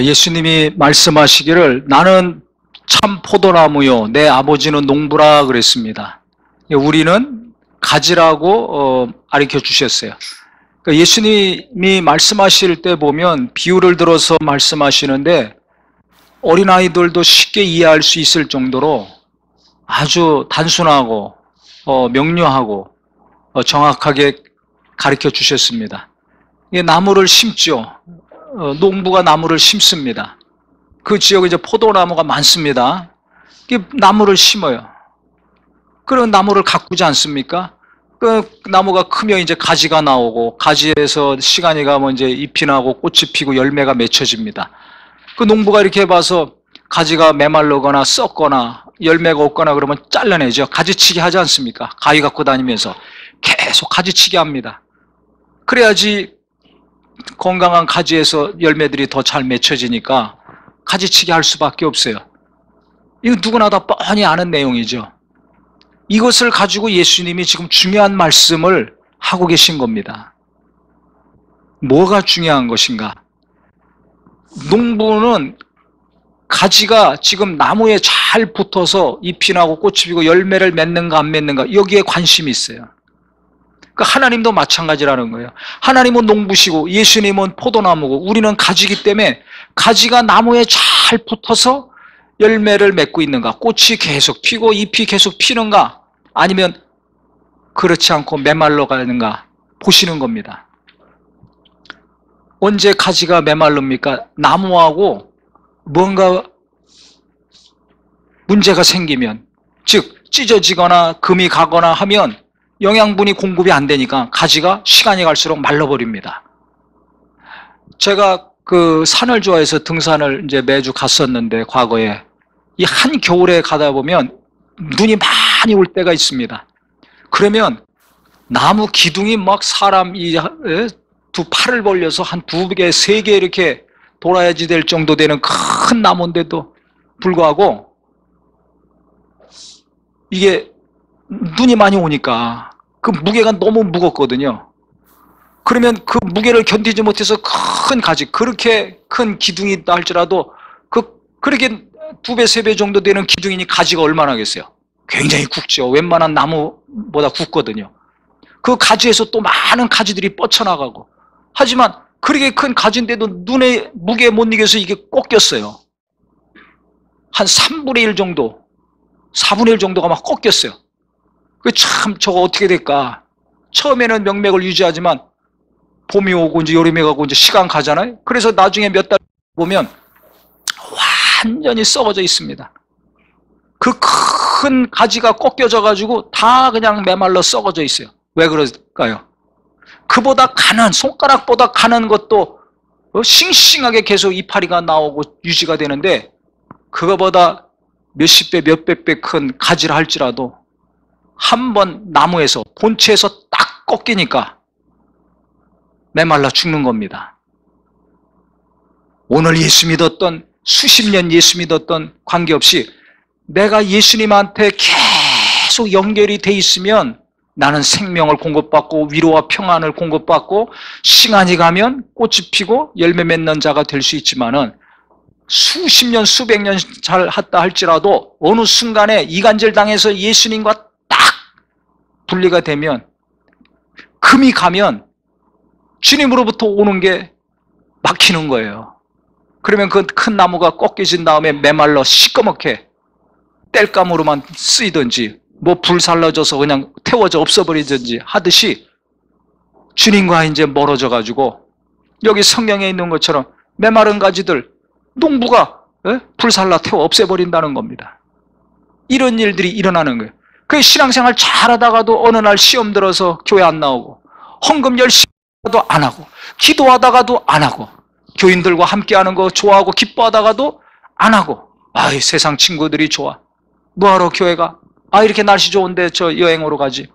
예수님이 말씀하시기를 나는 참 포도나무요 내 아버지는 농부라 그랬습니다. 우리는 가지라고 가르쳐 주셨어요. 그러니까 예수님이 말씀하실 때 보면 비유를 들어서 말씀하시는데 어린아이들도 쉽게 이해할 수 있을 정도로 아주 단순하고 명료하고 정확하게 가르쳐 주셨습니다. 나무를 심죠. 농부가 나무를 심습니다. 그 지역에 이제 포도나무가 많습니다. 나무를 심어요. 그런 나무를 가꾸지 않습니까? 그 나무가 크면 이제 가지가 나오고 가지에서 시간이 가면 이제 잎이 나고 꽃이 피고 열매가 맺혀집니다. 그 농부가 이렇게 봐서 가지가 메말르거나 썩거나 열매가 없거나 그러면 잘라내죠. 가지치기 하지 않습니까? 가위 갖고 다니면서 계속 가지치기 합니다. 그래야지 건강한 가지에서 열매들이 더 잘 맺혀지니까 가지치기 할 수밖에 없어요. 이거 누구나 다 뻔히 아는 내용이죠. 이것을 가지고 예수님이 지금 중요한 말씀을 하고 계신 겁니다. 뭐가 중요한 것인가? 농부는 가지가 지금 나무에 잘 붙어서 잎이 나고 꽃이 피고 열매를 맺는가 안 맺는가 여기에 관심이 있어요. 그러니까 하나님도 마찬가지라는 거예요. 하나님은 농부시고 예수님은 포도나무고 우리는 가지이기 때문에 가지가 나무에 잘 붙어서 열매를 맺고 있는가, 꽃이 계속 피고 잎이 계속 피는가, 아니면 그렇지 않고 메말라 가는가 보시는 겁니다. 언제 가지가 메말릅니까? 나무하고 뭔가 문제가 생기면, 즉 찢어지거나 금이 가거나 하면 영양분이 공급이 안 되니까 가지가 시간이 갈수록 말라버립니다. 제가 그 산을 좋아해서 등산을 이제 매주 갔었는데 과거에 이 한겨울에 가다 보면 눈이 많이 올 때가 있습니다. 그러면 나무 기둥이 막 사람 두 팔을 벌려서 한 2개, 3개 이렇게 돌아야지 될 정도 되는 큰 나무인데도 불구하고 이게 눈이 많이 오니까 그 무게가 너무 무겁거든요. 그러면 그 무게를 견디지 못해서 큰 가지, 그렇게 큰 기둥이 있다 할지라도 그렇게 2배, 3배 정도 되는 기둥이니 가지가 얼마나 하겠어요? 굉장히 굵죠. 웬만한 나무보다 굵거든요. 그 가지에서 또 많은 가지들이 뻗쳐나가고, 하지만 그렇게 큰 가지인데도 눈의 무게에 못 이겨서 이게 꺾였어요. 한 3분의 1 정도, 4분의 1 정도가 막 꺾였어요. 참 저거 어떻게 될까? 처음에는 명맥을 유지하지만 봄이 오고 이제 여름이 가고 이제 시간 가잖아요. 그래서 나중에 몇 달 보면 완전히 썩어져 있습니다. 그 큰 가지가 꺾여져 가지고 다 그냥 메말라 썩어져 있어요. 왜 그럴까요? 그보다 가는, 손가락보다 가는 것도 싱싱하게 계속 이파리가 나오고 유지가 되는데, 그거보다 몇십 배, 몇백 배 큰 가지를 할지라도 한 번 나무에서, 본체에서 딱 꺾이니까 메말라 죽는 겁니다. 오늘 예수 믿었던, 수십 년 예수 믿었던 관계없이 내가 예수님한테 계속 연결이 돼 있으면 나는 생명을 공급받고 위로와 평안을 공급받고 시간이 가면 꽃이 피고 열매 맺는 자가 될 수 있지만은 수십 년, 수백 년 잘 했다 할지라도 어느 순간에 이간질 당해서 예수님과 딱 분리가 되면, 금이 가면 주님으로부터 오는 게 막히는 거예요. 그러면 그 큰 나무가 꺾여진 다음에 메말라 시꺼멓게 땔감으로만 쓰이든지 뭐 불살라져서 그냥 태워져 없어버리든지 하듯이 주님과 이제 멀어져 가지고 여기 성경에 있는 것처럼 메마른 가지들 농부가 불살라 태워 없애버린다는 겁니다. 이런 일들이 일어나는 거예요. 그 신앙생활 잘하다가도 어느 날 시험 들어서 교회 안 나오고, 헌금 열심히 하다가도 안 하고, 기도하다가도 안 하고, 교인들과 함께하는 거 좋아하고 기뻐하다가도 안 하고, 아이 세상 친구들이 좋아, 뭐하러 교회 가? 이렇게 날씨 좋은데 저 여행으로 가지.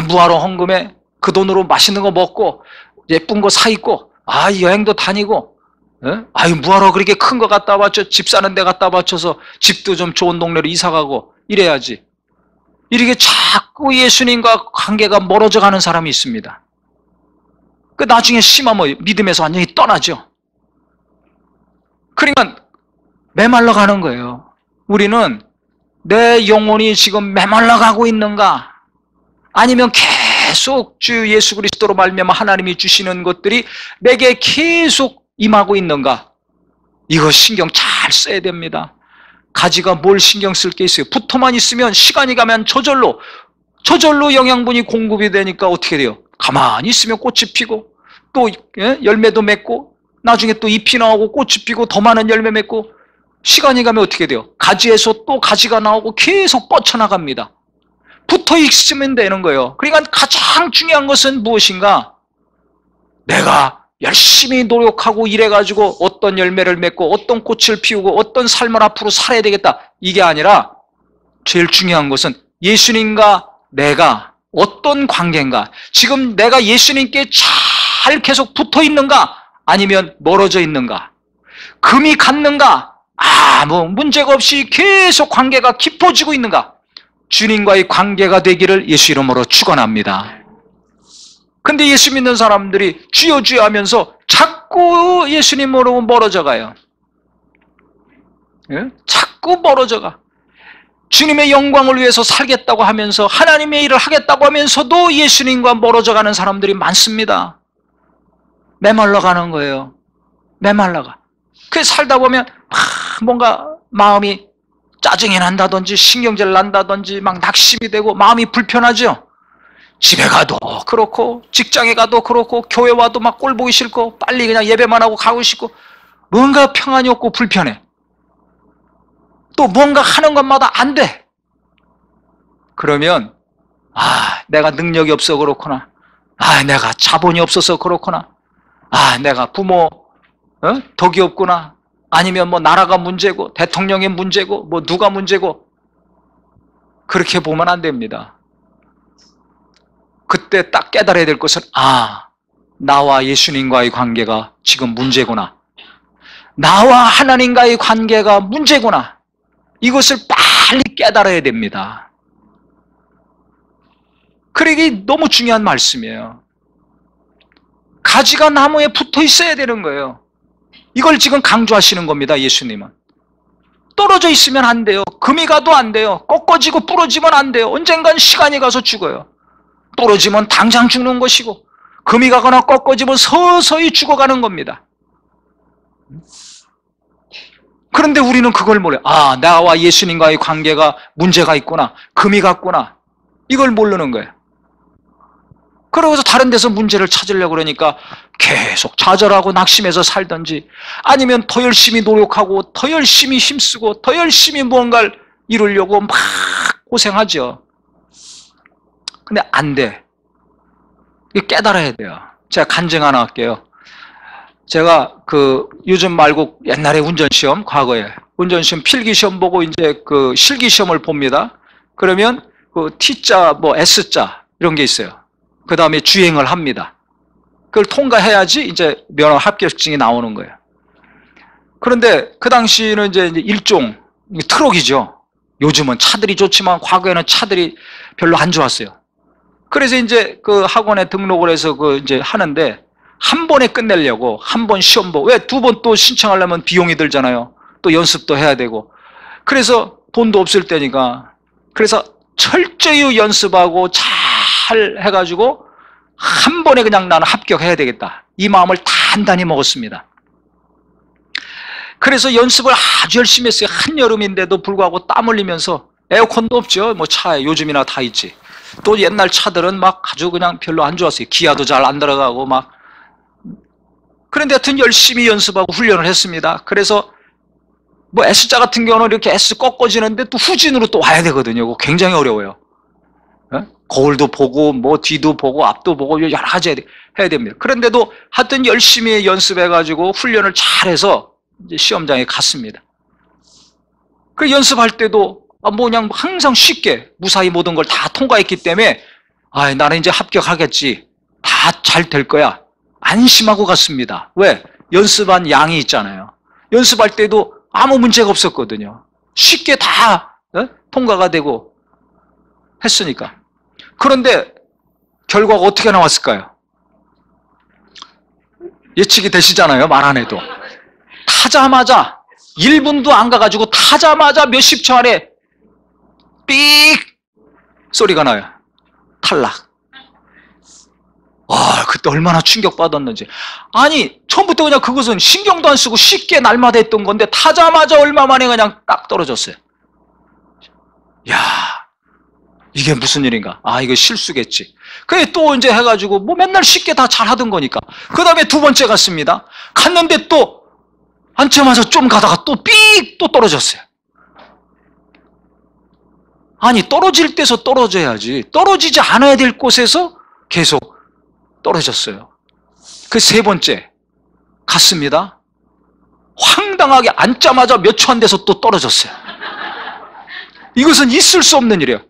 뭐하러 헌금해? 그 돈으로 맛있는 거 먹고 예쁜 거 사 입고 여행도 다니고, 뭐하러 그렇게 큰 거 갖다 바쳐, 집 사는 데 갖다 바쳐서 집도 좀 좋은 동네로 이사 가고 이래야지. 이렇게 자꾸 예수님과 관계가 멀어져 가는 사람이 있습니다. 나중에 심하면 믿음에서 완전히 떠나죠. 그러니까 메말라 가는 거예요. 우리는 내 영혼이 지금 메말라 가고 있는가? 아니면 계속 주 예수 그리스도로 말미암아 하나님이 주시는 것들이 내게 계속 임하고 있는가? 이거 신경 잘 써야 됩니다. 가지가 뭘 신경 쓸 게 있어요? 붙어만 있으면 시간이 가면 저절로 영양분이 공급이 되니까 어떻게 돼요? 가만히 있으면 꽃이 피고 또 열매도 맺고 나중에 또 잎이 나오고 꽃이 피고 더 많은 열매 맺고 시간이 가면 어떻게 돼요? 가지에서 또 가지가 나오고 계속 뻗쳐나갑니다. 붙어 있으면 되는 거예요. 그러니까 가장 중요한 것은 무엇인가? 내가 열심히 노력하고 일해가지고 어떤 열매를 맺고 어떤 꽃을 피우고 어떤 삶을 앞으로 살아야 되겠다. 이게 아니라 제일 중요한 것은 예수님과 내가 어떤 관계인가? 지금 내가 예수님께 잘 계속 붙어 있는가? 아니면 멀어져 있는가? 금이 갔는가? 아무 문제가 없이 계속 관계가 깊어지고 있는가? 주님과의 관계가 되기를 예수 이름으로 축원합니다. 근데 예수 믿는 사람들이 주여 주여 하면서 자꾸 예수님으로 멀어져 가요. 예? 자꾸 멀어져 가. 주님의 영광을 위해서 살겠다고 하면서 하나님의 일을 하겠다고 하면서도 예수님과 멀어져 가는 사람들이 많습니다. 메말라 가는 거예요. 메말라 가. 그래서 살다 보면 뭔가 마음이 짜증이 난다든지 신경질 난다든지 막 낙심이 되고 마음이 불편하죠. 집에 가도 그렇고 직장에 가도 그렇고 교회 와도 막 꼴 보기 싫고 빨리 그냥 예배만 하고 가고 싶고 뭔가 평안이 없고 불편해. 또 뭔가 하는 것마다 안 돼. 그러면 내가 능력이 없어 그렇구나. 내가 자본이 없어서 그렇구나. 내가 부모 덕이 없구나. 아니면 뭐 나라가 문제고 대통령의 문제고 뭐 누가 문제고 그렇게 보면 안 됩니다. 그때 딱 깨달아야 될 것은 나와 예수님과의 관계가 지금 문제구나. 나와 하나님과의 관계가 문제구나. 이것을 빨리 깨달아야 됩니다. 그러기 너무 중요한 말씀이에요. 가지가 나무에 붙어 있어야 되는 거예요. 이걸 지금 강조하시는 겁니다. 예수님은. 떨어져 있으면 안 돼요. 금이 가도 안 돼요. 꺾어지고 부러지면 안 돼요. 언젠간 시간이 가서 죽어요. 부러지면 당장 죽는 것이고 금이 가거나 꺾어지면 서서히 죽어가는 겁니다. 그런데 우리는 그걸 몰라요. 나와 예수님과의 관계가 문제가 있구나. 금이 갔구나. 이걸 모르는 거예요. 그러고서 다른 데서 문제를 찾으려고 그러니까 계속 좌절하고 낙심해서 살든지 아니면 더 열심히 노력하고 더 열심히 힘쓰고 더 열심히 무언가를 이루려고 막 고생하죠. 근데 안 돼. 이거 깨달아야 돼요. 제가 간증 하나 할게요. 제가 요즘 말고 옛날에 운전시험, 과거에 운전시험 필기시험 보고 이제 실기시험을 봅니다. 그러면 T자, 뭐 S자 이런 게 있어요. 그 다음에 주행을 합니다. 그걸 통과해야지 이제 면허 합격증이 나오는 거예요. 그런데 그 당시는 이제 일종 트럭이죠. 요즘은 차들이 좋지만 과거에는 차들이 별로 안 좋았어요. 그래서 이제 학원에 등록을 해서 이제 하는데 한 번에 끝내려고 한 번 시험 보고 왜 두 번 또 신청하려면 비용이 들잖아요. 또 연습도 해야 되고. 그래서 돈도 없을 때니까 그래서 철저히 연습하고 잘 해가지고 한 번에 그냥 나는 합격해야 되겠다. 이 마음을 단단히 먹었습니다. 그래서 연습을 아주 열심히 했어요. 한여름인데도 불구하고 땀 흘리면서 에어컨도 없죠. 뭐 차에 요즘이나 다 있지. 또 옛날 차들은 막 아주 그냥 별로 안 좋았어요. 기아도 잘 안 들어가고 막. 그런데 하여튼 열심히 연습하고 훈련을 했습니다. 그래서 뭐 S자 같은 경우는 이렇게 S 꺾어지는데 또 후진으로 또 와야 되거든요. 그거 굉장히 어려워요. 거울도 보고 뭐 뒤도 보고 앞도 보고 여러 가지 해야 됩니다. 그런데도 하여튼 열심히 연습해가지고 훈련을 잘해서 이제 시험장에 갔습니다. 그 연습할 때도 뭐 그냥 항상 쉽게 무사히 모든 걸 다 통과했기 때문에 나는 이제 합격하겠지. 다 잘 될 거야. 안심하고 갔습니다. 왜? 연습한 양이 있잖아요. 연습할 때도 아무 문제가 없었거든요. 쉽게 다 통과가 되고 했으니까. 그런데 결과가 어떻게 나왔을까요? 예측이 되시잖아요. 말 안 해도. 타자마자 1분도 안 가가지고 타자마자 몇십 초 안에 삑 소리가 나요. 탈락. 와, 그때 얼마나 충격받았는지. 아니, 처음부터 그냥 그것은 신경도 안 쓰고 쉽게 날마다 했던 건데 타자마자 얼마 만에 그냥 딱 떨어졌어요. 야, 이게 무슨 일인가? 아, 이거 실수겠지. 그래 또 이제 해가지고 뭐 맨날 쉽게 다 잘하던 거니까. 그 다음에 두 번째 갔습니다. 갔는데 또 앉자마자 좀 가다가 또 삑 또 떨어졌어요. 아니, 떨어질 때서 떨어져야지. 떨어지지 않아야 될 곳에서 계속 떨어졌어요. 그 세 번째 갔습니다. 황당하게 앉자마자 몇 초 안 돼서 또 떨어졌어요. 이것은 있을 수 없는 일이에요.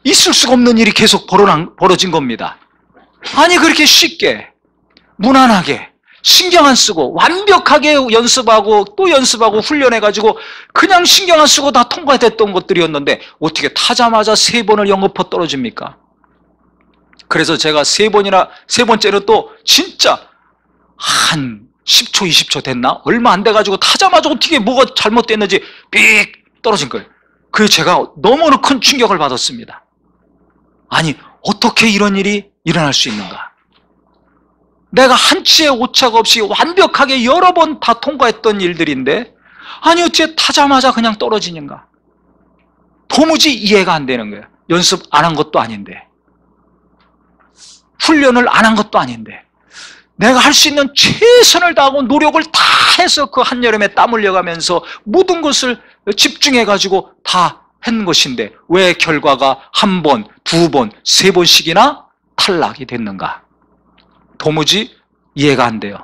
있을 수가 없는 일이 계속 벌어진 겁니다. 아니, 그렇게 쉽게 무난하게 신경 안 쓰고 완벽하게 연습하고 또 연습하고 훈련해가지고 그냥 신경 안 쓰고 다 통과됐던 것들이었는데 어떻게 타자마자 세 번을 연거푸 떨어집니까? 그래서 제가 세 번째는 또 진짜 한 10초, 20초 됐나? 얼마 안 돼가지고 타자마자 어떻게 뭐가 잘못됐는지 삑 떨어진 거예요. 그래서 제가 너무나 큰 충격을 받았습니다. 아니, 어떻게 이런 일이 일어날 수 있는가? 내가 한치의 오차가 없이 완벽하게 여러 번 다 통과했던 일들인데 아니, 어째 타자마자 그냥 떨어지는가? 도무지 이해가 안 되는 거예요. 연습 안 한 것도 아닌데, 훈련을 안 한 것도 아닌데, 내가 할 수 있는 최선을 다하고 노력을 다 해서 그 한여름에 땀 흘려가면서 모든 것을 집중해가지고 다 한 것인데 왜 결과가 한 번, 두 번, 세 번씩이나 탈락이 됐는가? 도무지 이해가 안 돼요.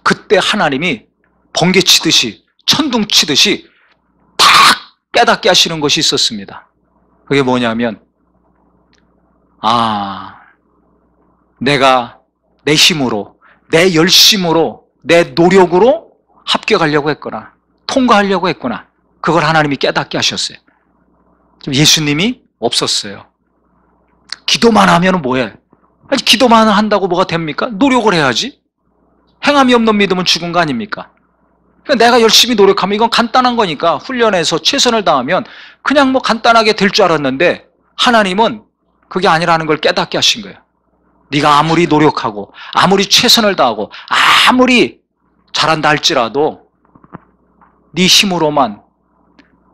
그때 하나님이 번개 치듯이, 천둥 치듯이 딱 깨닫게 하시는 것이 있었습니다. 그게 뭐냐면, 아, 내가 내 힘으로, 내 열심으로, 내 노력으로 합격하려고 했구나, 통과하려고 했구나. 그걸 하나님이 깨닫게 하셨어요. 예수님이 없었어요. 기도만 하면 뭐해? 아니, 기도만 한다고 뭐가 됩니까? 노력을 해야지. 행함이 없는 믿음은 죽은 거 아닙니까? 그러니까 내가 열심히 노력하면 이건 간단한 거니까 훈련해서 최선을 다하면 그냥 뭐 간단하게 될 줄 알았는데 하나님은 그게 아니라는 걸 깨닫게 하신 거예요. 네가 아무리 노력하고 아무리 최선을 다하고 아무리 잘한다 할지라도 네 힘으로만,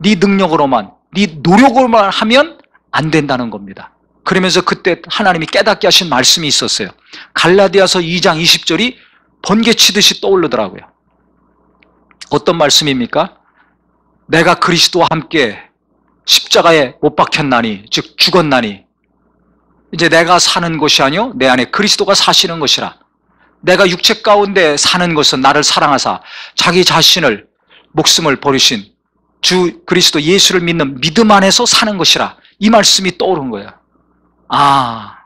네 능력으로만, 네 노력으로만 하면 안 된다는 겁니다. 그러면서 그때 하나님이 깨닫게 하신 말씀이 있었어요. 갈라디아서 2장 20절이 번개 치듯이 떠오르더라고요. 어떤 말씀입니까? 내가 그리스도와 함께 십자가에 못 박혔나니, 즉 죽었나니 이제 내가 사는 것이 아니요 내 안에 그리스도가 사시는 것이라. 내가 육체 가운데 사는 것은 나를 사랑하사 자기 자신을 목숨을 버리신 주 그리스도 예수를 믿는 믿음 안에서 사는 것이라. 이 말씀이 떠오른 거예요. 아,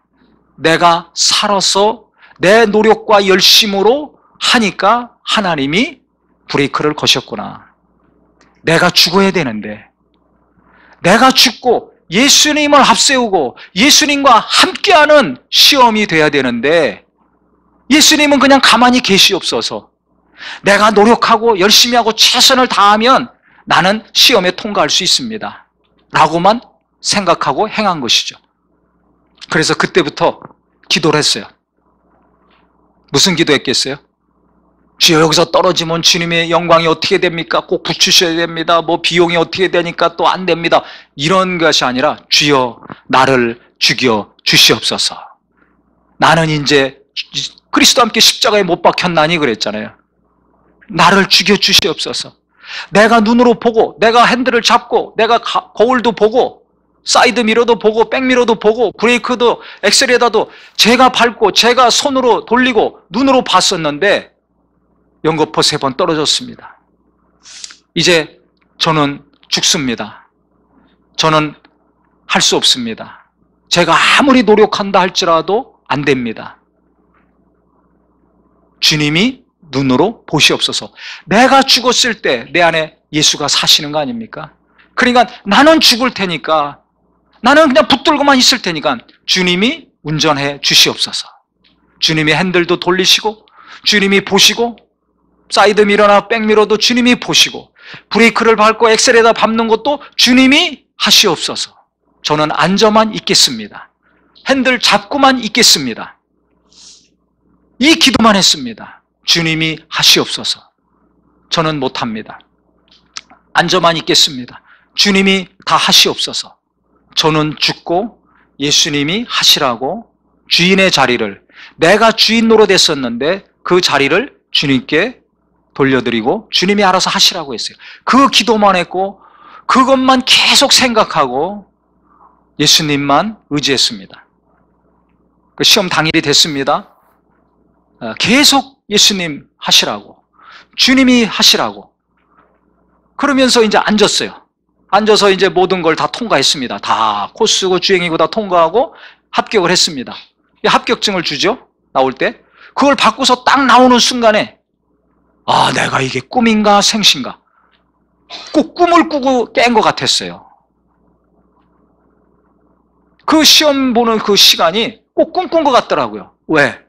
내가 살아서 내 노력과 열심으로 하니까 하나님이 브레이크를 거셨구나. 내가 죽어야 되는데, 내가 죽고 예수님을 앞세우고 예수님과 함께하는 시험이 돼야 되는데 예수님은 그냥 가만히 계시옵소서. 내가 노력하고 열심히 하고 최선을 다하면 나는 시험에 통과할 수 있습니다 라고만 생각하고 행한 것이죠. 그래서 그때부터 기도를 했어요. 무슨 기도했겠어요? 주여, 여기서 떨어지면 주님의 영광이 어떻게 됩니까? 꼭 붙이셔야 됩니다. 뭐 비용이 어떻게 되니까 또 안 됩니다. 이런 것이 아니라 주여, 나를 죽여 주시옵소서. 나는 이제 그리스도와 함께 십자가에 못 박혔나니 그랬잖아요. 나를 죽여 주시옵소서. 내가 눈으로 보고, 내가 핸들을 잡고, 내가 거울도 보고, 사이드 미러도 보고, 백미러도 보고, 브레이크도 엑셀에다도 제가 밟고 제가 손으로 돌리고 눈으로 봤었는데 연거푸 3번 떨어졌습니다. 이제 저는 죽습니다. 저는 할 수 없습니다. 제가 아무리 노력한다 할지라도 안 됩니다. 주님이 눈으로 보시옵소서. 내가 죽었을 때 내 안에 예수가 사시는 거 아닙니까? 그러니까 나는 죽을 테니까, 나는 그냥 붙들고만 있을 테니까 주님이 운전해 주시옵소서. 주님이 핸들도 돌리시고 주님이 보시고, 사이드미러나 백미러도 주님이 보시고, 브레이크를 밟고 엑셀에다 밟는 것도 주님이 하시옵소서. 저는 앉아만 있겠습니다. 핸들 잡고만 있겠습니다. 이 기도만 했습니다. 주님이 하시옵소서. 저는 못합니다. 앉아만 있겠습니다. 주님이 다 하시옵소서. 저는 죽고 예수님이 하시라고 주인의 자리를, 내가 주인 노릇했었는데 그 자리를 주님께 돌려드리고 주님이 알아서 하시라고 했어요. 그 기도만 했고 그것만 계속 생각하고 예수님만 의지했습니다. 그 시험 당일이 됐습니다. 계속 예수님 하시라고, 주님이 하시라고 그러면서 이제 앉았어요. 앉아서 이제 모든 걸 다 통과했습니다. 다 코스고 주행이고 다 통과하고 합격을 했습니다. 합격증을 주죠. 나올 때 그걸 받고서 딱 나오는 순간에 내가 이게 꿈인가 생신가, 꼭 꿈을 꾸고 깬 것 같았어요. 그 시험 보는 그 시간이 꼭 꿈꾼 것 같더라고요. 왜?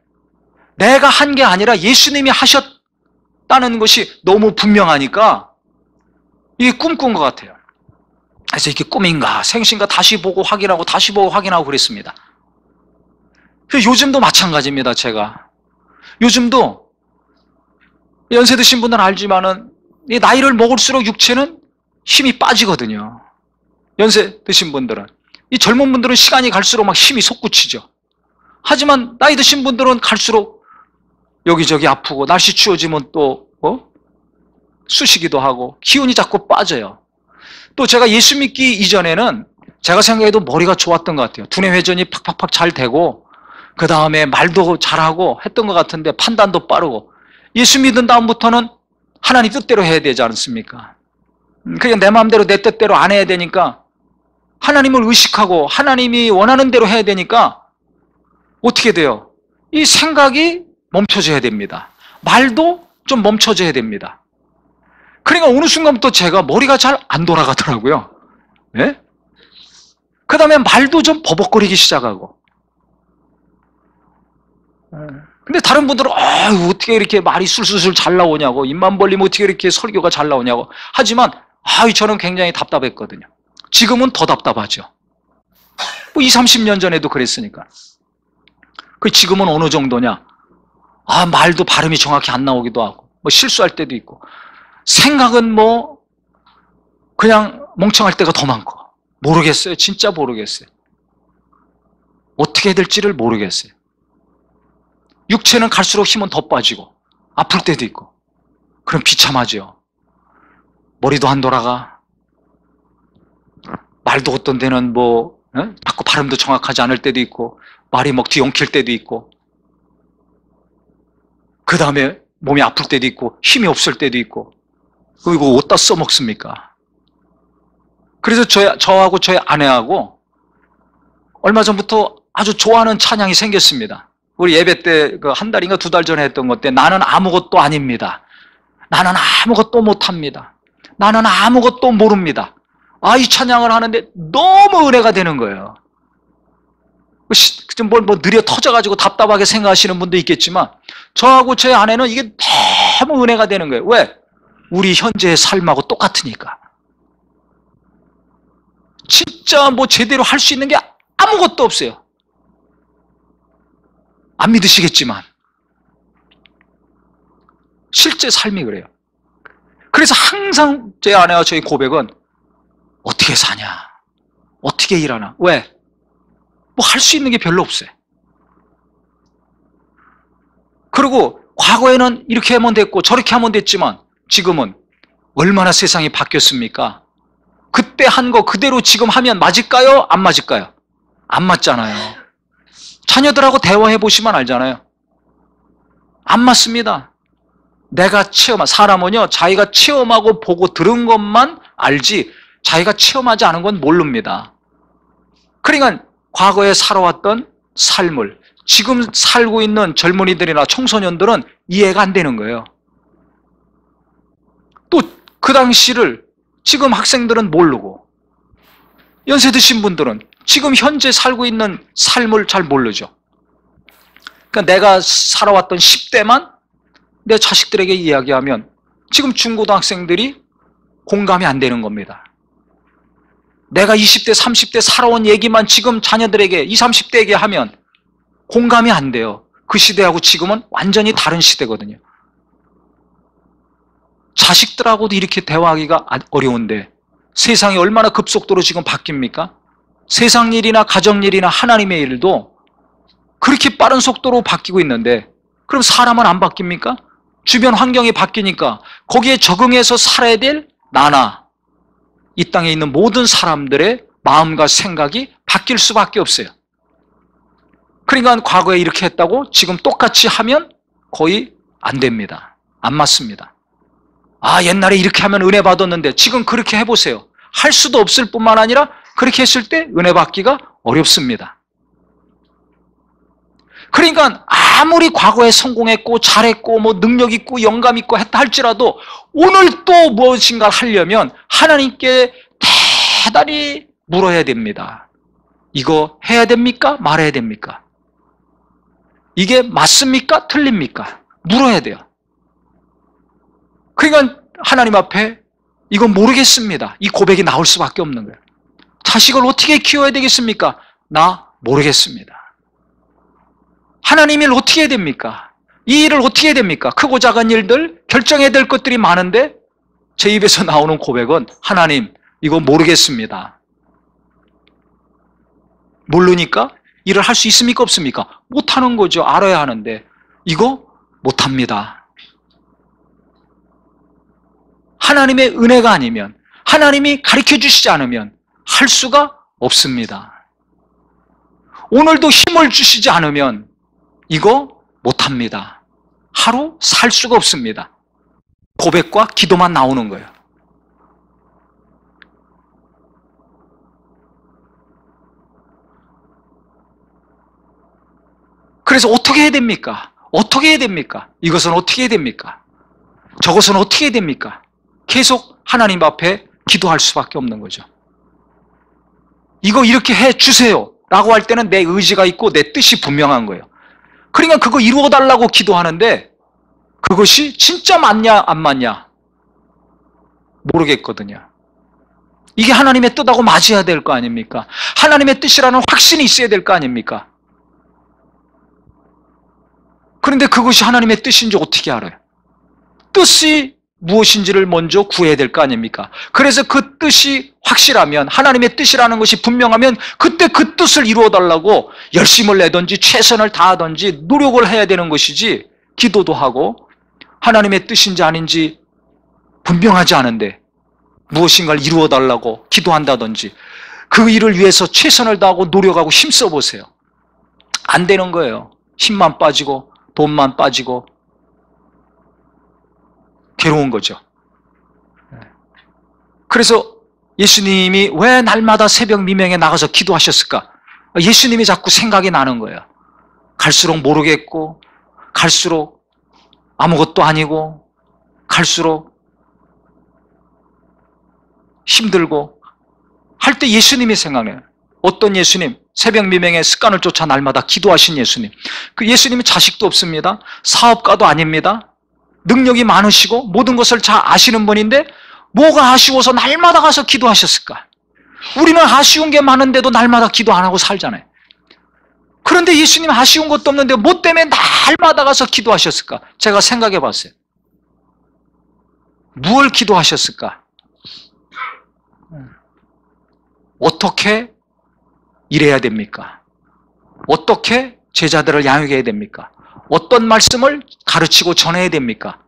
내가 한 게 아니라 예수님이 하셨다는 것이 너무 분명하니까 이게 꿈꾼 것 같아요. 그래서 이게 꿈인가 생신가 다시 보고 확인하고 다시 보고 확인하고 그랬습니다. 요즘도 마찬가지입니다. 제가 요즘도 연세 드신 분들은 알지만은 이 나이를 먹을수록 육체는 힘이 빠지거든요. 연세 드신 분들은. 이 젊은 분들은 시간이 갈수록 막 힘이 솟구치죠. 하지만 나이 드신 분들은 갈수록 여기저기 아프고 날씨 추워지면 또 쑤시기도 하고 기운이 자꾸 빠져요. 또 제가 예수 믿기 이전에는 제가 생각해도 머리가 좋았던 것 같아요. 두뇌 회전이 팍팍팍 잘 되고 그 다음에 말도 잘하고 했던 것 같은데 판단도 빠르고, 예수 믿은 다음부터는 하나님 뜻대로 해야 되지 않습니까? 그냥 내 마음대로 내 뜻대로 안 해야 되니까 하나님을 의식하고 하나님이 원하는 대로 해야 되니까 어떻게 돼요? 이 생각이 멈춰져야 됩니다. 말도 좀 멈춰져야 됩니다. 그러니까 어느 순간부터 제가 머리가 잘 안 돌아가더라고요. 네? 그 다음에 말도 좀 버벅거리기 시작하고. 근데 다른 분들은 어떻게 이렇게 말이 술술술 잘 나오냐고, 입만 벌리면 어떻게 이렇게 설교가 잘 나오냐고 하지만 저는 굉장히 답답했거든요. 지금은 더 답답하죠. 뭐 20, 30년 전에도 그랬으니까. 그 지금은 어느 정도냐? 말도 발음이 정확히 안 나오기도 하고 뭐 실수할 때도 있고, 생각은 뭐 그냥 멍청할 때가 더 많고, 모르겠어요. 진짜 모르겠어요. 어떻게 해야 될지를 모르겠어요. 육체는 갈수록 힘은 더 빠지고 아플 때도 있고, 그럼 비참하죠. 머리도 안 돌아가, 말도 어떤 데는 자꾸 발음도 정확하지 않을 때도 있고, 말이 막 뒤엉킬 때도 있고, 그 다음에 몸이 아플 때도 있고 힘이 없을 때도 있고. 그리고 어디다 써먹습니까? 그래서 저하고 저희 아내하고 얼마 전부터 아주 좋아하는 찬양이 생겼습니다. 우리 예배 때 한 달인가 2달 전에 했던 것 때, 나는 아무것도 아닙니다. 나는 아무것도 못합니다. 나는 아무것도 모릅니다. 이 찬양을 하는데 너무 은혜가 되는 거예요. 뭐 느려 터져가지고 답답하게 생각하시는 분도 있겠지만 저하고 제 아내는 이게 너무 은혜가 되는 거예요. 왜? 우리 현재의 삶하고 똑같으니까. 진짜 뭐 제대로 할 수 있는 게 아무것도 없어요. 안 믿으시겠지만 실제 삶이 그래요. 그래서 항상 제 아내와 저희 고백은 어떻게 사냐, 어떻게 일하나. 왜? 뭐 할 수 있는 게 별로 없어요. 그리고 과거에는 이렇게 하면 됐고 저렇게 하면 됐지만 지금은 얼마나 세상이 바뀌었습니까? 그때 한 거 그대로 지금 하면 맞을까요? 안 맞을까요? 안 맞잖아요. 자녀들하고 대화해 보시면 알잖아요. 안 맞습니다. 내가 사람은요, 자기가 체험하고 보고 들은 것만 알지 자기가 체험하지 않은 건 모릅니다. 그러니까 과거에 살아왔던 삶을 지금 살고 있는 젊은이들이나 청소년들은 이해가 안 되는 거예요. 또 그 당시를 지금 학생들은 모르고, 연세 드신 분들은 지금 현재 살고 있는 삶을 잘 모르죠. 그러니까 내가 살아왔던 10대만 내 자식들에게 이야기하면 지금 중고등학생들이 공감이 안 되는 겁니다. 내가 20대, 30대 살아온 얘기만 지금 자녀들에게 20, 30대에게 하면 공감이 안 돼요. 그 시대하고 지금은 완전히 다른 시대거든요. 자식들하고도 이렇게 대화하기가 어려운데 세상이 얼마나 급속도로 지금 바뀝니까? 세상 일이나 가정 일이나 하나님의 일도 그렇게 빠른 속도로 바뀌고 있는데 그럼 사람은 안 바뀝니까? 주변 환경이 바뀌니까 거기에 적응해서 살아야 될 나나 이 땅에 있는 모든 사람들의 마음과 생각이 바뀔 수밖에 없어요. 그러니까 과거에 이렇게 했다고 지금 똑같이 하면 거의 안 됩니다. 안 맞습니다. 옛날에 이렇게 하면 은혜 받았는데 지금 그렇게 해보세요. 할 수도 없을 뿐만 아니라 그렇게 했을 때 은혜 받기가 어렵습니다. 그러니까 아무리 과거에 성공했고 잘했고 뭐 능력 있고 영감 있고 했다 할지라도 오늘 또 무엇인가 하려면 하나님께 대단히 물어야 됩니다. 이거 해야 됩니까? 말해야 됩니까? 이게 맞습니까? 틀립니까? 물어야 돼요. 그러니까 하나님 앞에 이건 모르겠습니다. 이 고백이 나올 수밖에 없는 거예요. 자식을 어떻게 키워야 되겠습니까? 나 모르겠습니다. 하나님 일 어떻게 해야 됩니까? 이 일을 어떻게 해야 됩니까? 크고 작은 일들, 결정해야 될 것들이 많은데 제 입에서 나오는 고백은 하나님, 이거 모르겠습니다. 모르니까 일을 할 수 있습니까? 없습니까? 못하는 거죠. 알아야 하는데 이거 못합니다. 하나님의 은혜가 아니면 하나님이 가르쳐 주시지 않으면 할 수가 없습니다. 오늘도 힘을 주시지 않으면 이거 못합니다. 하루 살 수가 없습니다. 고백과 기도만 나오는 거예요. 그래서 어떻게 해야 됩니까? 어떻게 해야 됩니까? 이것은 어떻게 해야 됩니까? 저것은 어떻게 해야 됩니까? 계속 하나님 앞에 기도할 수밖에 없는 거죠. 이거 이렇게 해 주세요 라고 할 때는 내 의지가 있고 내 뜻이 분명한 거예요. 그러니까 그거 이루어달라고 기도하는데 그것이 진짜 맞냐 안 맞냐 모르겠거든요. 이게 하나님의 뜻하고 맞아야 될 거 아닙니까? 하나님의 뜻이라는 확신이 있어야 될 거 아닙니까? 그런데 그것이 하나님의 뜻인지 어떻게 알아요? 뜻이 무엇인지를 먼저 구해야 될 거 아닙니까? 그래서 그 뜻이 확실하면, 하나님의 뜻이라는 것이 분명하면 그때 그 뜻을 이루어달라고 열심을 내든지 최선을 다하든지 노력을 해야 되는 것이지, 기도도 하고 하나님의 뜻인지 아닌지 분명하지 않은데 무엇인가를 이루어달라고 기도한다든지 그 일을 위해서 최선을 다하고 노력하고 힘써 보세요. 안 되는 거예요. 힘만 빠지고 돈만 빠지고 괴로운 거죠. 그래서 예수님이 왜 날마다 새벽 미명에 나가서 기도하셨을까? 예수님이 자꾸 생각이 나는 거예요. 갈수록 모르겠고, 갈수록 아무것도 아니고, 갈수록 힘들고 할 때 예수님이 생각나요. 어떤 예수님? 새벽 미명의 습관을 쫓아 날마다 기도하신 예수님. 그 예수님이 자식도 없습니다. 사업가도 아닙니다. 능력이 많으시고 모든 것을 잘 아시는 분인데 뭐가 아쉬워서 날마다 가서 기도하셨을까? 우리는 아쉬운 게 많은데도 날마다 기도 안 하고 살잖아요. 그런데 예수님 아쉬운 것도 없는데 뭐 때문에 날마다 가서 기도하셨을까? 제가 생각해 봤어요. 무엇을 기도하셨을까? 어떻게 일해야 됩니까? 어떻게 제자들을 양육해야 됩니까? 어떤 말씀을 가르치고 전해야 됩니까?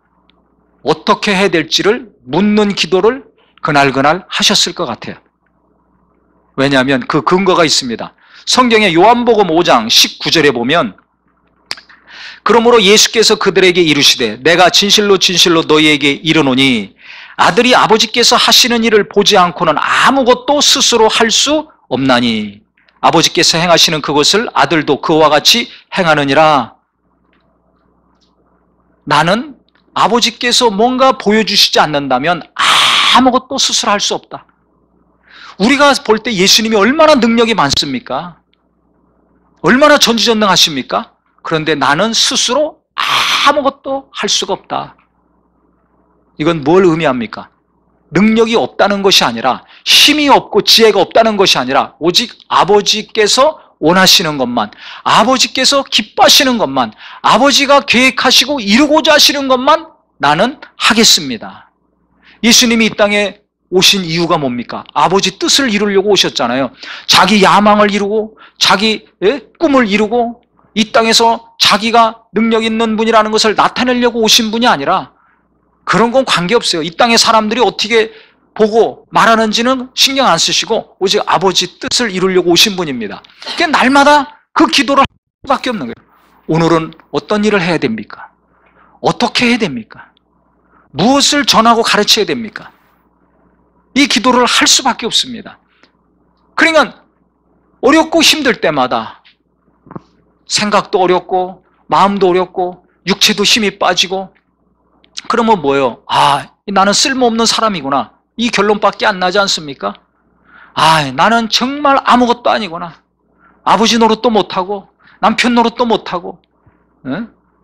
어떻게 해야 될지를 묻는 기도를 그날 하셨을 것 같아요. 왜냐하면 그 근거가 있습니다. 성경의 요한복음 5장 19절에 보면, 그러므로 예수께서 그들에게 이르시되 내가 진실로 진실로 너희에게 이르노니 아들이 아버지께서 하시는 일을 보지 않고는 아무것도 스스로 할 수 없나니 아버지께서 행하시는 그것을 아들도 그와 같이 행하느니라. 나는 아버지께서 뭔가 보여주시지 않는다면 아무것도 스스로 할 수 없다. 우리가 볼 때 예수님이 얼마나 능력이 많습니까? 얼마나 전지전능하십니까? 그런데 나는 스스로 아무것도 할 수가 없다. 이건 뭘 의미합니까? 능력이 없다는 것이 아니라, 힘이 없고 지혜가 없다는 것이 아니라 오직 아버지께서 원하시는 것만, 아버지께서 기뻐하시는 것만, 아버지가 계획하시고 이루고자 하시는 것만 나는 하겠습니다. 예수님이 이 땅에 오신 이유가 뭡니까? 아버지 뜻을 이루려고 오셨잖아요. 자기 야망을 이루고 자기 꿈을 이루고 이 땅에서 자기가 능력 있는 분이라는 것을 나타내려고 오신 분이 아니라, 그런 건 관계없어요. 이 땅의 사람들이 어떻게 보고 말하는지는 신경 안 쓰시고 오직 아버지 뜻을 이루려고 오신 분입니다. 그러니까 날마다 그 기도를 할 수밖에 없는 거예요. 오늘은 어떤 일을 해야 됩니까? 어떻게 해야 됩니까? 무엇을 전하고 가르쳐야 됩니까? 이 기도를 할 수밖에 없습니다. 그러니까 어렵고 힘들 때마다 생각도 어렵고 마음도 어렵고 육체도 힘이 빠지고, 그러면 뭐예요? 나는 쓸모없는 사람이구나, 이 결론밖에 안 나지 않습니까? 나는 정말 아무것도 아니구나, 아버지 노릇도 못하고 남편 노릇도 못하고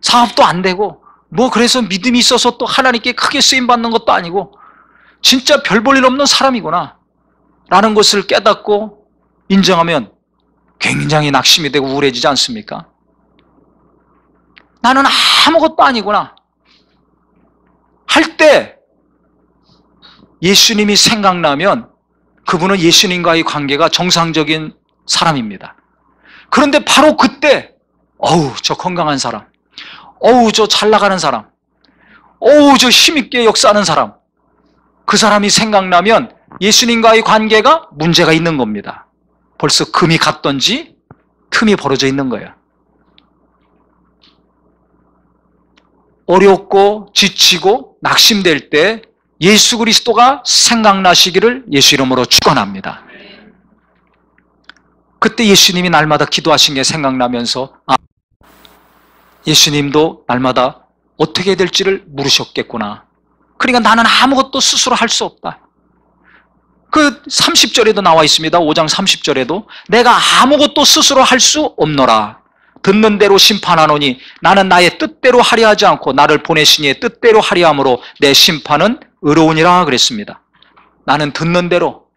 사업도 안 되고, 그래서 믿음이 있어서 또 하나님께 크게 쓰임받는 것도 아니고 진짜 별 볼 일 없는 사람이구나 라는 것을 깨닫고 인정하면 굉장히 낙심이 되고 우울해지지 않습니까? 나는 아무것도 아니구나 할 때 예수님이 생각나면 그분은 예수님과의 관계가 정상적인 사람입니다. 그런데 바로 그때 저 건강한 사람, 저 잘 나가는 사람, 저 힘있게 역사하는 사람, 그 사람이 생각나면 예수님과의 관계가 문제가 있는 겁니다. 벌써 금이 갔던지 틈이 벌어져 있는 거예요. 어렵고 지치고 낙심될 때 예수 그리스도가 생각나시기를 예수 이름으로 축원합니다. 그때 예수님이 날마다 기도하신 게 생각나면서 예수님도 날마다 어떻게 해야 될지를 물으셨겠구나. 그러니까 나는 아무것도 스스로 할 수 없다. 그 30절에도 나와 있습니다. 5장 30절에도 내가 아무것도 스스로 할 수 없노라. 듣는 대로 심판하노니 나는 나의 뜻대로 하려 하지 않고 나를 보내신 이의 뜻대로 하려 함으로 내 심판은 의로우니라 그랬습니다. 나는 듣는 대로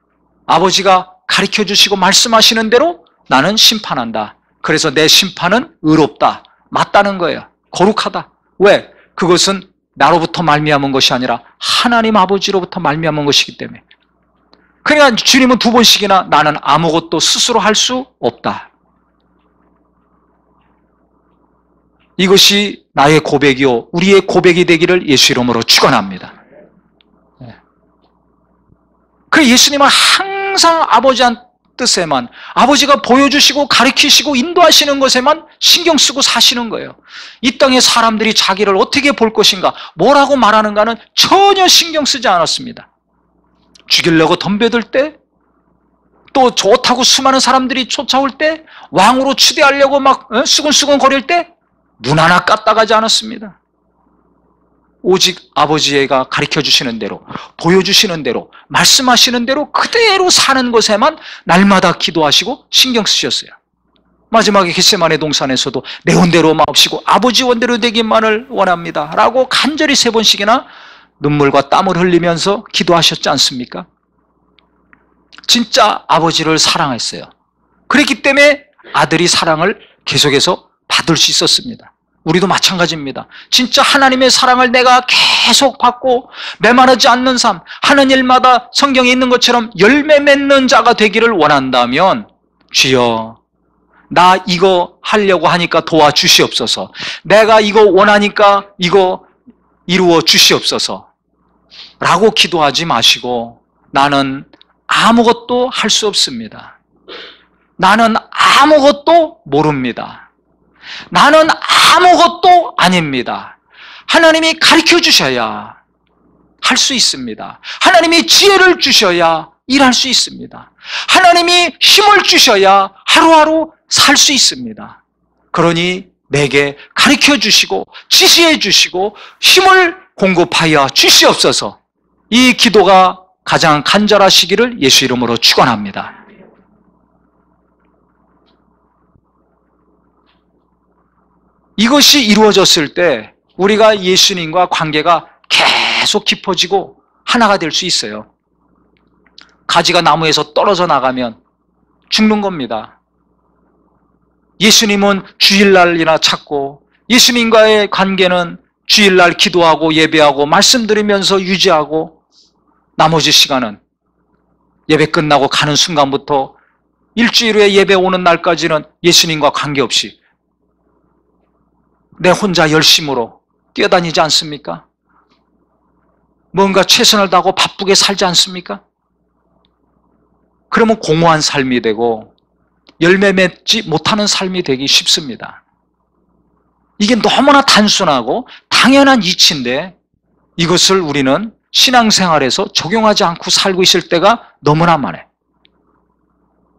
아버지가 가르쳐 주시고 말씀하시는 대로 나는 심판한다. 그래서 내 심판은 의롭다, 맞다는 거예요. 거룩하다. 왜? 그것은 나로부터 말미암은 것이 아니라 하나님 아버지로부터 말미암은 것이기 때문에. 그러니까 주님은 두 번씩이나 나는 아무것도 스스로 할 수 없다. 이것이 나의 고백이요 우리의 고백이 되기를 예수 이름으로 축원합니다. 그 예수님은 항상 아버지한 뜻에만, 아버지가 보여주시고 가르치시고 인도하시는 것에만 신경 쓰고 사시는 거예요. 이 땅의 사람들이 자기를 어떻게 볼 것인가, 뭐라고 말하는가는 전혀 신경 쓰지 않았습니다. 죽이려고 덤벼들 때, 또 좋다고 수많은 사람들이 쫓아올 때, 왕으로 추대하려고 막 수근수근 거릴 때 눈 하나 까딱하지 않았습니다. 오직 아버지가 가르쳐 주시는 대로, 보여주시는 대로, 말씀하시는 대로 그대로 사는 것에만 날마다 기도하시고 신경 쓰셨어요. 마지막에 겟세마네 동산에서도 내 원대로 마옵시고 아버지 원대로 되기만을 원합니다 라고 간절히 3번씩이나 눈물과 땀을 흘리면서 기도하셨지 않습니까? 진짜 아버지를 사랑했어요. 그렇기 때문에 아들이 사랑을 계속해서 받을 수 있었습니다. 우리도 마찬가지입니다. 진짜 하나님의 사랑을 내가 계속 받고 메마르지 않는 삶, 하는 일마다 성경에 있는 것처럼 열매 맺는 자가 되기를 원한다면 주여 나 이거 하려고 하니까 도와주시옵소서, 내가 이거 원하니까 이거 이루어 주시옵소서 라고 기도하지 마시고 나는 아무것도 할 수 없습니다. 나는 아무것도 모릅니다. 나는 아무것도 아닙니다. 하나님이 가르쳐 주셔야 할 수 있습니다. 하나님이 지혜를 주셔야 일할 수 있습니다. 하나님이 힘을 주셔야 하루하루 살 수 있습니다. 그러니 내게 가르쳐 주시고 지시해 주시고 힘을 공급하여 주시옵소서. 이 기도가 가장 간절하시기를 예수 이름으로 축원합니다. 이것이 이루어졌을 때 우리가 예수님과 관계가 계속 깊어지고 하나가 될 수 있어요. 가지가 나무에서 떨어져 나가면 죽는 겁니다. 예수님은 주일날이나 찾고, 예수님과의 관계는 주일날 기도하고 예배하고 말씀 드리면서 유지하고, 나머지 시간은 예배 끝나고 가는 순간부터 일주일 후에 예배 오는 날까지는 예수님과 관계없이 내 혼자 열심으로 뛰어다니지 않습니까? 뭔가 최선을 다하고 바쁘게 살지 않습니까? 그러면 공허한 삶이 되고 열매 맺지 못하는 삶이 되기 쉽습니다. 이게 너무나 단순하고 당연한 이치인데 이것을 우리는 신앙생활에서 적용하지 않고 살고 있을 때가 너무나 많아요.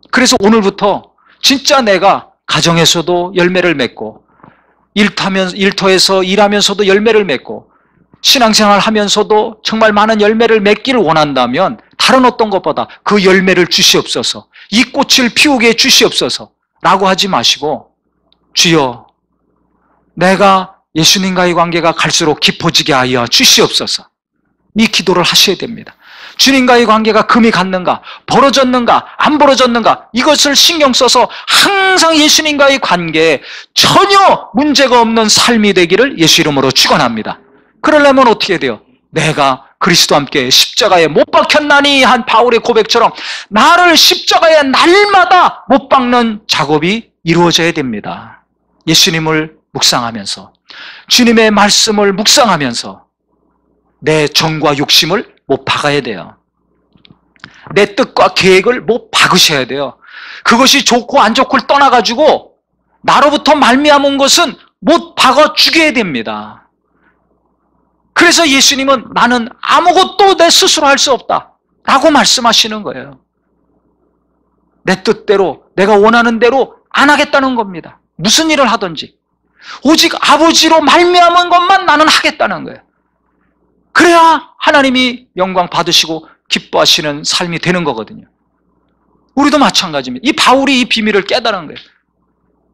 그래서 오늘부터 진짜 내가 가정에서도 열매를 맺고 일터에서 일하면서도 열매를 맺고 신앙생활 하면서도 정말 많은 열매를 맺기를 원한다면 다른 어떤 것보다 그 열매를 주시옵소서, 이 꽃을 피우게 주시옵소서 라고 하지 마시고, 주여 내가 예수님과의 관계가 갈수록 깊어지게 하여 주시옵소서, 이 기도를 하셔야 됩니다. 주님과의 관계가 금이 갔는가, 벌어졌는가, 안 벌어졌는가, 이것을 신경 써서 항상 예수님과의 관계에 전혀 문제가 없는 삶이 되기를 예수 이름으로 축원합니다. 그러려면 어떻게 돼요? 내가 그리스도와 함께 십자가에 못 박혔나니 한 바울의 고백처럼 나를 십자가에 날마다 못 박는 작업이 이루어져야 됩니다. 예수님을 묵상하면서, 주님의 말씀을 묵상하면서 내 정과 욕심을 못 박아야 돼요. 내 뜻과 계획을 못 박으셔야 돼요. 그것이 좋고 안 좋고를 떠나가지고 나로부터 말미암은 것은 못 박아 죽여야 됩니다. 그래서 예수님은 나는 아무것도 내 스스로 할 수 없다 라고 말씀하시는 거예요. 내 뜻대로, 내가 원하는 대로 안 하겠다는 겁니다. 무슨 일을 하든지 오직 아버지로 말미암은 것만 나는 하겠다는 거예요. 그래야 하나님이 영광 받으시고 기뻐하시는 삶이 되는 거거든요. 우리도 마찬가지입니다. 이 바울이 이 비밀을 깨달은 거예요.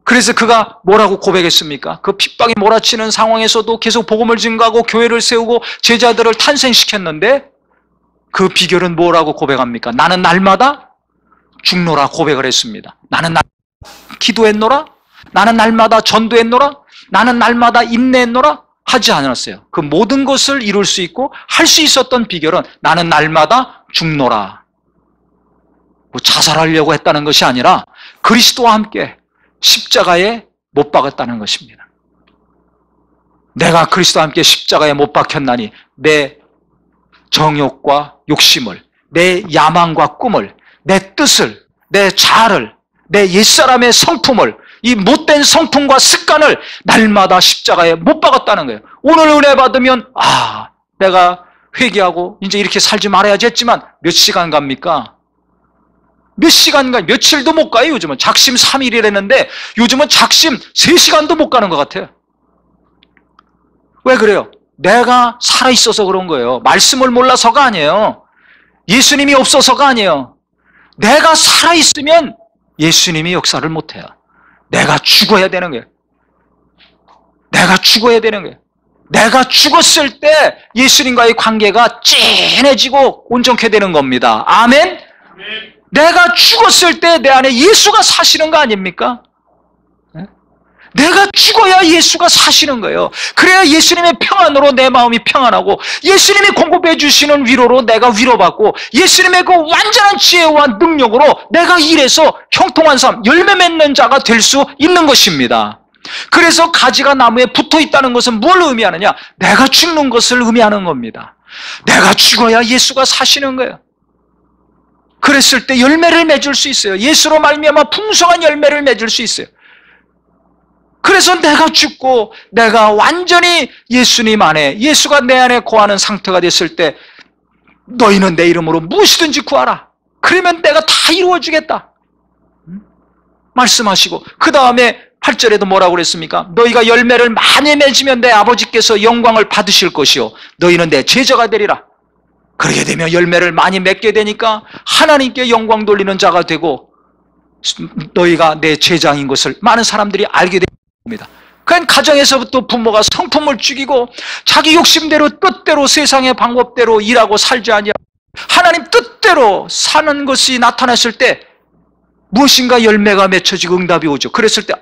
그래서 그가 뭐라고 고백했습니까? 그 핍박이 몰아치는 상황에서도 계속 복음을 증거하고 교회를 세우고 제자들을 탄생시켰는데 그 비결은 뭐라고 고백합니까? 나는 날마다 죽노라 고백을 했습니다. 나는 날마다 기도했노라? 나는 날마다 전도했노라? 나는 날마다 인내했노라? 하지 않았어요. 그 모든 것을 이룰 수 있고 할 수 있었던 비결은 나는 날마다 죽노라. 뭐 자살하려고 했다는 것이 아니라 그리스도와 함께 십자가에 못 박았다는 것입니다. 내가 그리스도와 함께 십자가에 못 박혔나니 내 정욕과 욕심을, 내 야망과 꿈을, 내 뜻을, 내 자아를, 내 옛사람의 성품을, 이 못된 성품과 습관을 날마다 십자가에 못 박았다는 거예요. 오늘 은혜 받으면 내가 회개하고 이제 이렇게 살지 말아야지 했지만 몇 시간 갑니까? 몇 시간 가, 며칠도 못 가요. 요즘은 작심 3일이라는데 요즘은 작심 3시간도 못 가는 것 같아요. 왜 그래요? 내가 살아있어서 그런 거예요. 말씀을 몰라서가 아니에요. 예수님이 없어서가 아니에요. 내가 살아있으면 예수님이 역사를 못해요. 내가 죽어야 되는 거예요. 내가 죽어야 되는 거예요. 내가 죽었을 때 예수님과의 관계가 찐해지고 온전케 되는 겁니다. 아멘? 아멘. 내가 죽었을 때 내 안에 예수가 사시는 거 아닙니까? 내가 죽어야 예수가 사시는 거예요. 그래야 예수님의 평안으로 내 마음이 평안하고 예수님이 공급해 주시는 위로로 내가 위로받고 예수님의 그 완전한 지혜와 능력으로 내가 일해서 형통한 삶, 열매 맺는 자가 될 수 있는 것입니다. 그래서 가지가 나무에 붙어 있다는 것은 뭘 의미하느냐? 내가 죽는 것을 의미하는 겁니다. 내가 죽어야 예수가 사시는 거예요. 그랬을 때 열매를 맺을 수 있어요. 예수로 말미암아 풍성한 열매를 맺을 수 있어요. 그래서 내가 죽고 내가 완전히 예수님 안에, 예수가 내 안에 거하는 상태가 됐을 때 너희는 내 이름으로 무엇이든지 구하라. 그러면 내가 다 이루어주겠다 말씀하시고, 그 다음에 8절에도 뭐라고 그랬습니까? 너희가 열매를 많이 맺으면 내 아버지께서 영광을 받으실 것이요 너희는 내 제자가 되리라. 그렇게 되면 열매를 많이 맺게 되니까 하나님께 영광 돌리는 자가 되고 너희가 내 제자인 것을 많은 사람들이 알게 됩니다. 그냥 가정에서부터 부모가 성품을 죽이고 자기 욕심대로 뜻대로 세상의 방법대로 일하고 살지 아니하고 하나님 뜻대로 사는 것이 나타났을 때 무엇인가 열매가 맺혀지고 응답이 오죠. 그랬을 때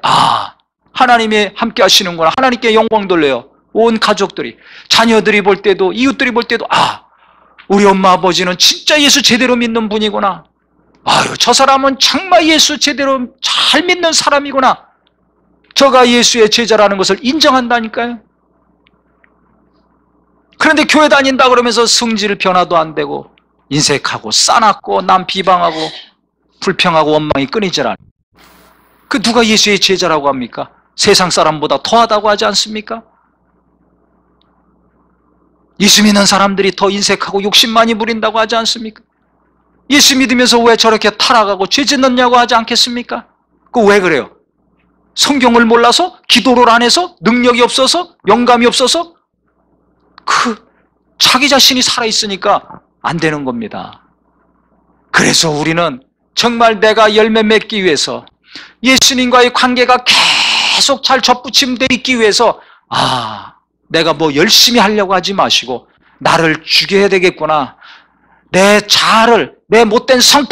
하나님이 함께 하시는구나. 하나님께 영광 돌려요. 온 가족들이, 자녀들이 볼 때도, 이웃들이 볼 때도 우리 엄마 아버지는 진짜 예수 제대로 믿는 분이구나. 저 사람은 정말 예수 제대로 잘 믿는 사람이구나. 저가 예수의 제자라는 것을 인정한다니까요. 그런데 교회 다닌다 그러면서 성질 변화도 안 되고 인색하고 싸납고 남 비방하고 불평하고 원망이 끊이질 않아요. 그 누가 예수의 제자라고 합니까? 세상 사람보다 더하다고 하지 않습니까? 예수 믿는 사람들이 더 인색하고 욕심 많이 부린다고 하지 않습니까? 예수 믿으면서 왜 저렇게 타락하고 죄 짓느냐고 하지 않겠습니까? 그거 왜 그래요? 성경을 몰라서? 기도를 안 해서? 능력이 없어서? 영감이 없어서? 자기 자신이 살아있으니까 안 되는 겁니다. 그래서 우리는 정말 내가 열매 맺기 위해서 예수님과의 관계가 계속 잘 접붙임되어 있기 위해서 내가 뭐 열심히 하려고 하지 마시고 나를 죽여야 되겠구나. 내 자아를, 내 못된 성품,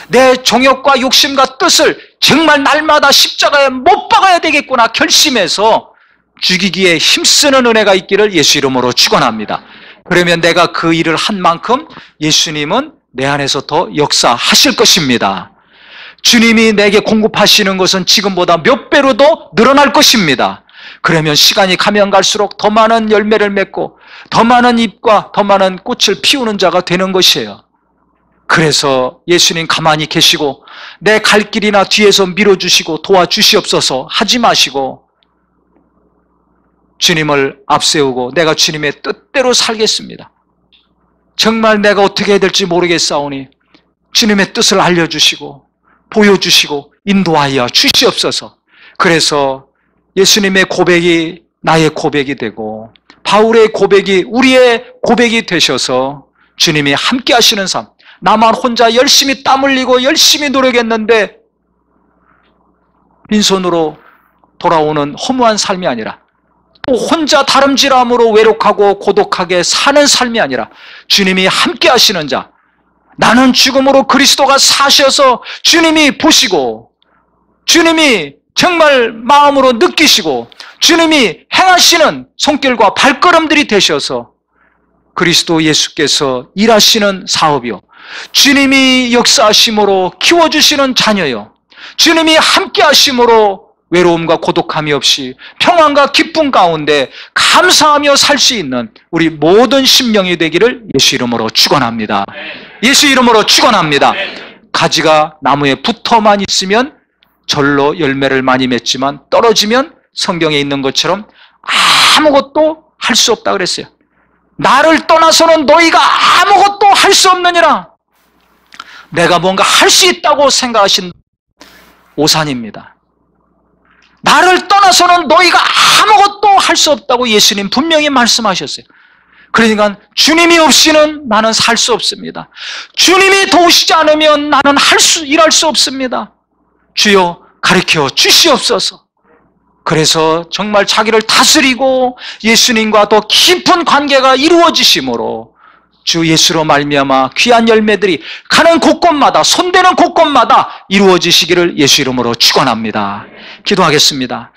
내 정욕과 욕심과 뜻을 정말 날마다 십자가에 못 박아야 되겠구나 결심해서 죽이기에 힘쓰는 은혜가 있기를 예수 이름으로 축원합니다. 그러면 내가 그 일을 한 만큼 예수님은 내 안에서 더 역사하실 것입니다. 주님이 내게 공급하시는 것은 지금보다 몇 배로 더 늘어날 것입니다. 그러면 시간이 가면 갈수록 더 많은 열매를 맺고 더 많은 잎과 더 많은 꽃을 피우는 자가 되는 것이에요. 그래서 예수님 가만히 계시고 내 갈 길이나 뒤에서 밀어주시고 도와주시옵소서 하지 마시고 주님을 앞세우고 내가 주님의 뜻대로 살겠습니다. 정말 내가 어떻게 해야 될지 모르겠사오니 주님의 뜻을 알려주시고 보여주시고 인도하여 주시옵소서. 그래서 예수님의 고백이 나의 고백이 되고 바울의 고백이 우리의 고백이 되셔서 주님이 함께 하시는 삶, 나만 혼자 열심히 땀 흘리고 열심히 노력했는데 빈손으로 돌아오는 허무한 삶이 아니라 또 혼자 다름질함으로 외롭고 고독하게 사는 삶이 아니라 주님이 함께 하시는 자, 나는 죽음으로 그리스도가 사셔서 주님이 보시고 주님이 정말 마음으로 느끼시고 주님이 행하시는 손길과 발걸음들이 되셔서 그리스도 예수께서 일하시는 사업이요, 주님이 역사하심으로 키워주시는 자녀요, 주님이 함께 하심으로 외로움과 고독함이 없이 평안과 기쁨 가운데 감사하며 살 수 있는 우리 모든 심령이 되기를 예수 이름으로 축원합니다. 예수 이름으로 축원합니다. 가지가 나무에 붙어만 있으면 절로 열매를 많이 맺지만 떨어지면 성경에 있는 것처럼 아무것도 할 수 없다 그랬어요. 나를 떠나서는 너희가 아무것도 할 수 없느니라. 내가 뭔가 할 수 있다고 생각하신 오산입니다. 나를 떠나서는 너희가 아무것도 할 수 없다고 예수님 분명히 말씀하셨어요. 그러니까 주님이 없이는 나는 살 수 없습니다. 주님이 도우시지 않으면 나는 일할 수 없습니다. 주여 가르쳐 주시옵소서. 그래서 정말 자기를 다스리고 예수님과 더 깊은 관계가 이루어지심으로 주 예수로 말미암아 귀한 열매들이 가는 곳곳마다 손대는 곳곳마다 이루어지시기를 예수 이름으로 축원합니다. 기도하겠습니다.